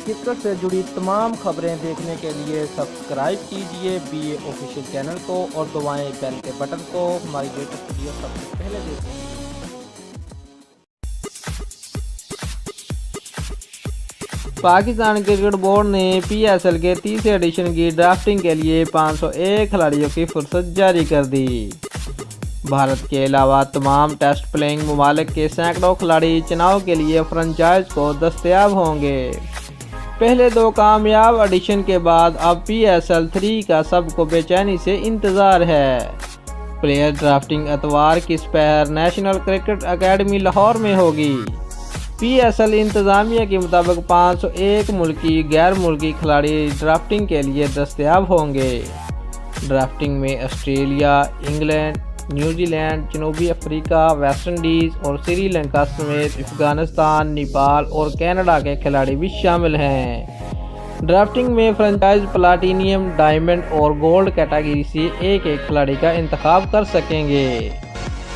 Cricket سے جڑی تمام خبریں دیکھنے کے لیے سبسکرائب کیجئے BA آفیشیل چینل کو اور دبائیں بیل کے بٹن کو۔ ہماری لیٹسٹ ویڈیو سب سے پہلے دیکھیں۔ پاکستان کرکٹ بورڈ نے PSL کے تیسرے ایڈیشن کی ڈرافٹنگ کے لیے 501 کھلاڑیوں کی فہرست جاری کر دی۔ بھارت کے علاوہ تمام ٹیسٹ پلئنگ ممالک کے سینکڑوں کھلاڑی چناؤ کے لیے فرنچائز کو دستیاب ہوں گے۔ پہلے دو کامیاب ایڈیشن کے بعد اب PSL 3 کا سب کو بے چینی سے انتظار ہے۔ پلیئر ڈرافٹنگ اتوار کی سپہر نیشنل کرکٹ اکیڈمی لاہور میں ہوگی۔ PSL انتظامیہ کے مطابق 501 ملکی غیر ملکی کھلاڑی ڈرافٹنگ کے لیے دستیاب ہوں گے۔ ڈرافٹنگ میں آسٹریلیا، انگلینڈ، نیوزی لینڈ، جنوبی افریقہ، ویسٹ انڈیز اور سری لنکا سمیت افغانستان، نیپال اور کینیڈا کے کھلاڑی بھی شامل ہیں۔ ڈرافٹنگ میں فرنچائز پلاٹینیم، ڈائمنڈ اور گولڈ کیٹیگری سے ایک ایک کھلاڑی کا انتخاب کر سکیں گے۔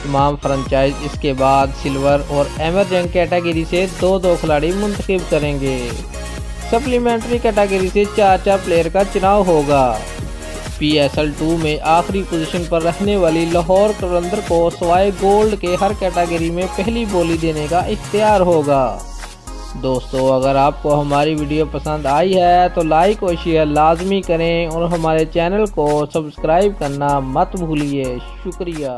تمام فرنچائز اس کے بعد سلور اور ایمرجنگ کیٹیگری سے دو کھلاڑی منتخب کریں گے۔ سپلیمنٹری کیٹیگری سے 4 پلیئر کا چناؤ ہوگا۔ PSL 2 میں آخری پوزیشن پر رہنے والی لاہور قلندر کو سوائے گولڈ کے ہر کیٹیگری میں پہلی بولی دینے کا اختیار ہوگا۔ دوستو، اگر آپ کو ہماری ویڈیو پسند آئی ہے تو لائک اور شیئر لازمی کریں اور ہمارے چینل کو سبسکرائب کرنا مت بھولیے۔ شکریہ۔